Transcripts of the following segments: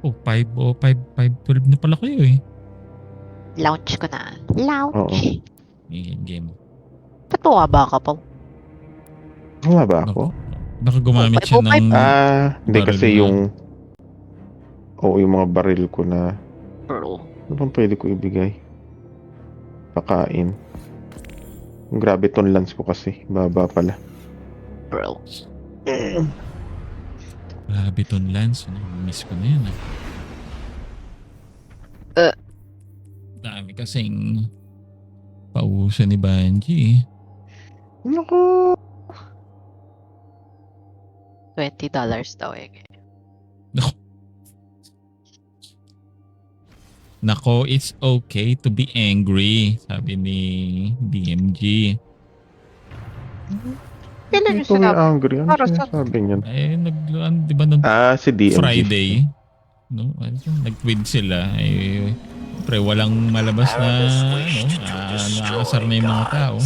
Oh, 5:05, 5:12 na pala kayo eh. Launch ko na. Launch. Oo. Game. Patuwa ka pa. Tama ba ako? Baka gumamit siya ng... Hindi baril kasi na. yung... Oo, yung mga baril ko na... Bro. Ano bang pwede ko ibigay? Pakain. Yung graviton lance ko kasi. Baba pala. Bro. Graviton Lance. Miss ko na yun ah. Dami kasing pauso ni Banji eh. Naku! $20 daw eh. Nako, it's okay to be angry. Sabi ni DMG. Kailan yung Ito may sinabi? angry. Ano Para sa- sinasabi niyan? Eh, di ba nung Si DMG. Friday? No? Nag-quid sila. Eh, pre, walang malabas na naasar na yung mga tao.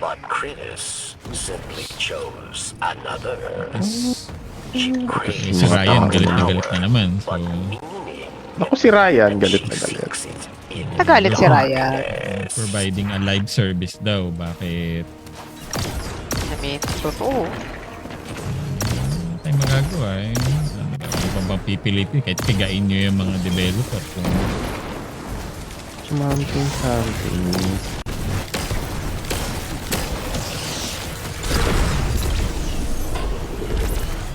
But Kritis simply chose another. Eh, si Ryan galit na galit na naman. So, Ako si Ryan, galit na galit. Nagalit si Raya. providing a live service daw. Bakit? I mean, totoo. Ano tayong magagawa eh. Ano bang bang pipilitin? Kahit pigain nyo yung mga developer. Kung Something.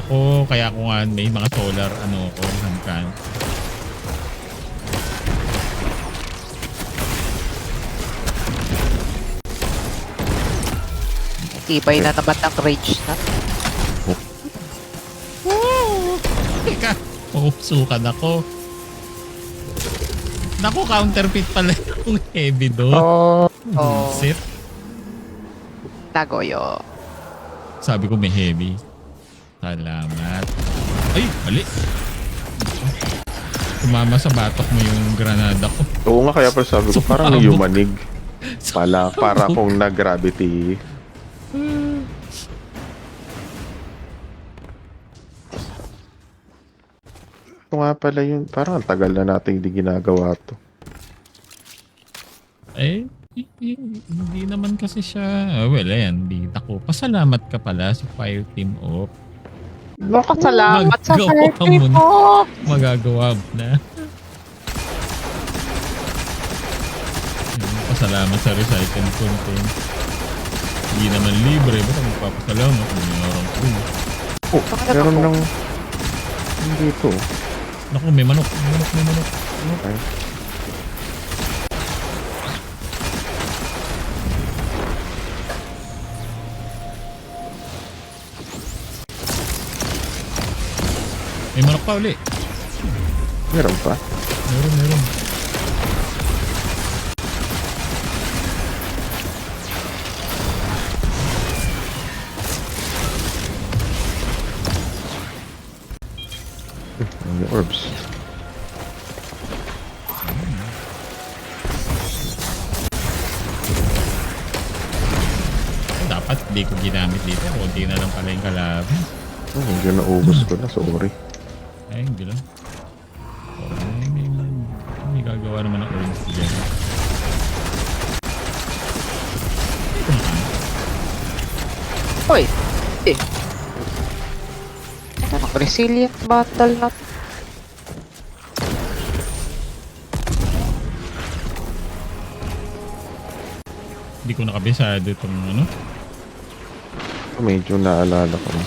ako, kaya ko nga may mga solar hangkan. Tibay na naman ng rage na. Teka, sukan ako. Naku, counterfeit pala yung heavy do. Oh. Sit. Nagoyo. Sabi ko may heavy. Salamat. Ay, mali. Tumama sa batok mo yung granada ko. Oo nga, kaya pala sabi ko, parang Sumabog. yumanig. Para akong nag-gravity. Ito nga pala yun. Parang ang tagal na natin hindi ginagawa to. Eh, hindi naman kasi siya. Well, ayan, di ako. Pasalamat ka pala sa Fire Team Op. Salamat sa Magawa birthday mo na. mo. Magagawa mo na. Ayun, pasalamat sa recycled content. Hindi naman libre. Ba't ang magpapasalamat? Mayroon ko. Oh, meron ng... Hindi to. Naku, may manok. May manok. Okay. May manok pa uli. Meron pa. Meron. Yung orbs. Dapat di ko ginamit dito. Kunti na lang pala yung kalaban. Medyo naubos ko na. Sorry. Ay, hindi lang. Ay, may gagawa naman ng orange dyan. Hoy. Ito ng resilient bundle na. Hindi ko nakabisado itong ano. Medyo naalala ko na.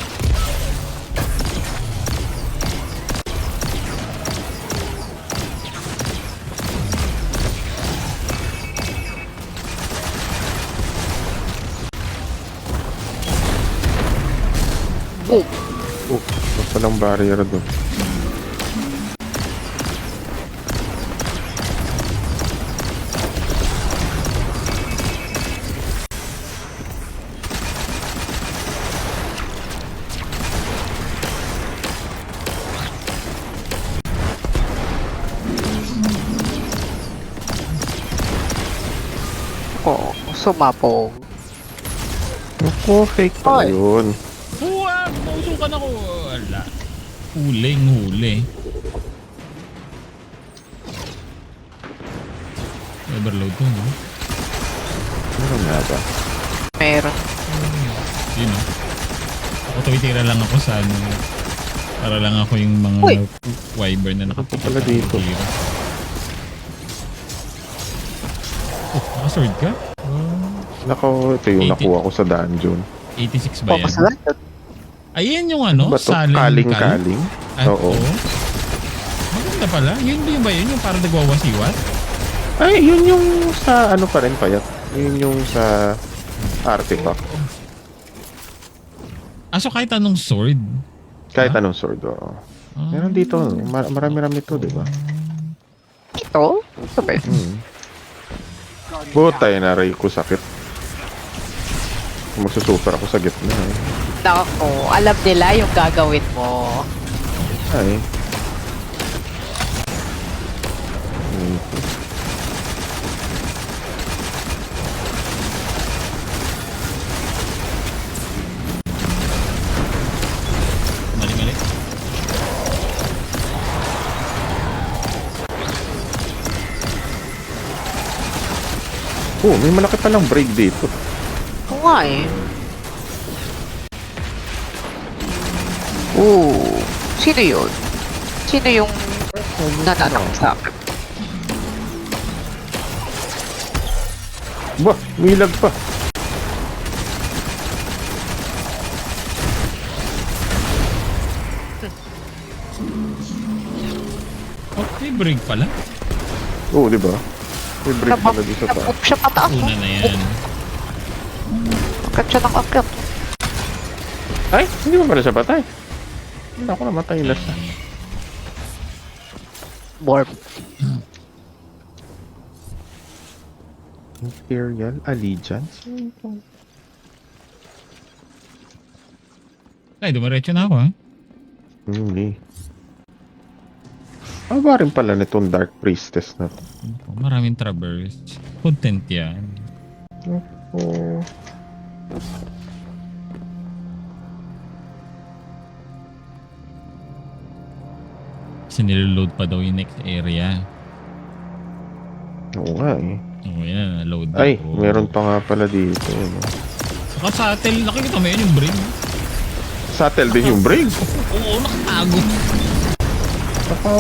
Boom. Ito palang barrier doon. Oh, sumapong. Naku, fake pala Ay. yun. Huwag! Mausukan ako! Wala. Huli. Overload to, no? Meron nga ba? Meron. Yun, no? Ako tuwitira lang ako sa ano. Para lang ako yung mga Uy! wyvern na Ako nakapikit pala dito. Oh, nakasword ka? Nako, ito yung 80. nakuha ko sa dungeon. 86 ba yan? Focus lang. Ayan yung ano, Ba to? Silent Kaling-kaling? At Oo. Maganda pala. Yun ba yun? Yung parang nagwawasiwat? Ay, yun yung sa ano pa rin payat. Yun yung sa artifact. So kahit anong sword? Kahit anong sword, oo. Meron dito, marami-rami to, di ba? Ito? Ito ba yun? Butay na ray ko sakit. Magsusuper ako sa gitna eh. Nako, alam nila yung gagawin mo. Ay. Mali-mali. Oh, may malaki palang break dito. Oo nga eh. Oo. Sino yun? Sino yung nananak sa akin? Ba, milag pa. Oh, may break pala. Oo, di ba? May break pala dito pa. Nabok siya pataas. Una na yan. Akit siya ng akit. Ay, hindi mo pala siya patay. Hindi ako namatay na siya. Warp. Imperial Allegiance? Ay, dumiretso na ako, ha? Hindi. Aba rin pala nitong Dark Priestess na to. Maraming traverse. Content yan. Oh. Kasi niloload pa daw yung next area. Oo nga eh. Oo, yan. Load Ay, ako. meron pa nga pala dito. Ano. Saka sa atel, nakikita mo yan yung brain. Satel din yung break. Oo, nakatago. Saka...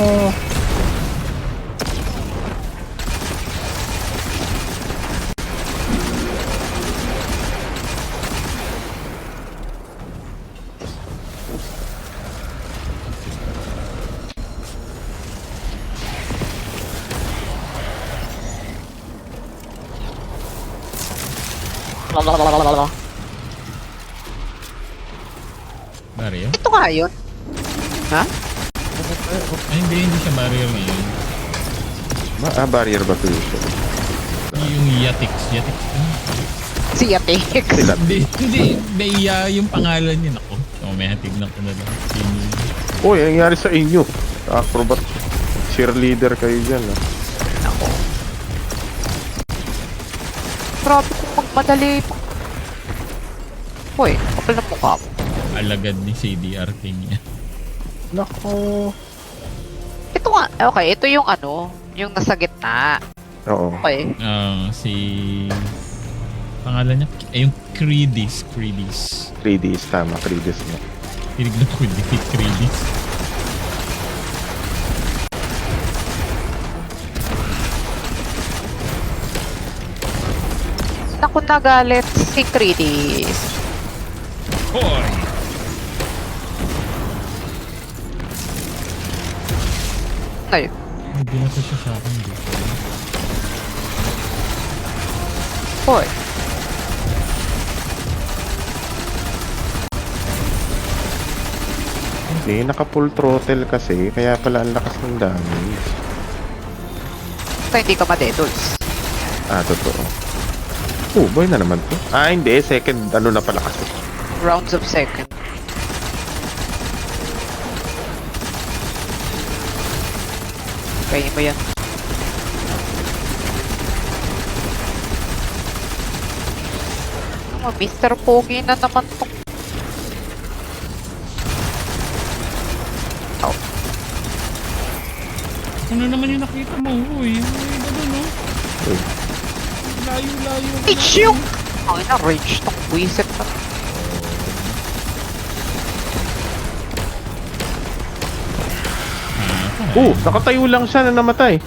Barrier? Ito nga yun. Ha? Ay, hindi siya barrier ngayon. barrier ba to usually? Yung Yatix. Yatix. Si Yatik. Sila. Hindi. May yung pangalan niya. Ako. Oh, may hatignan ko na lang. Uy, ang nangyari sa inyo? Acrobat. Cheerleader kayo dyan. Ah. Ako. Grabe kung magmadali. Uy, kapal na mukha mo. Alagad ni CDR King niya. Nako. Ito nga, okay, ito yung ano, yung nasa gitna. Oo. Okay. Si... Pangalan niya? Yung Creedis. 3Ds, tama. 3Ds nga. Tinignan ko yung defeat Creedis. Naku, nagalit si Credis. Hoy! Ay, Hindi na siya sa akin dito. hoy. Hindi, naka full throttle kasi. Kaya pala ang lakas ng damage. Basta hindi ka madedols. Ah, totoo. Oh, boy na naman to. Ah, hindi. Second, ano na pala kasi. Rounds of second. Kaya mo yan. Oh, Mr. Pogi na naman to. Ano naman yung nakita mo? Uy, ano doon, no? Uy, Layo. Bitch yung! Ay na, range tong buisit na. nakatayo lang siya na namatay.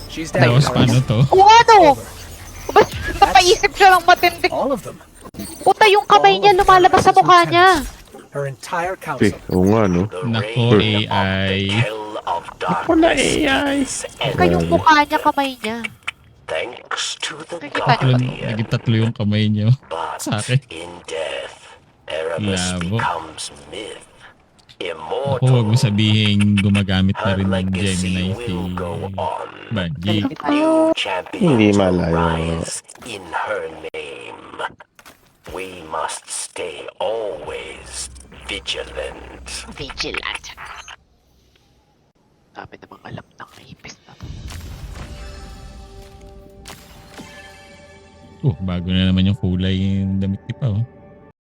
She's Tapos down. paano to? O ano? Ba't napaisip siya ng matindi? All of them. Puta yung kamay niya lumalabas sa mukha niya. Her entire Okay, council. oo nga, no? The Nako, reign of AI. the Hell of Ako na Darkness AI. is Ika yung ended. mukha niya, kamay niya. Thanks to the Nakikita niyo ba? Guardian. Naging tatlo yung kamay niyo. But Sa akin. in death, Erebus Labo. becomes myth. Ako, wag Immortal. mo sabihin gumagamit na Her rin ng legacy Gemini si will go on. Bungie. New champions Hindi will malayo. rise in her name. We must stay always vigilant. Vigilant. Dami namang alam ng ipis na to. Bago na naman yung kulay yung damit ni Pao.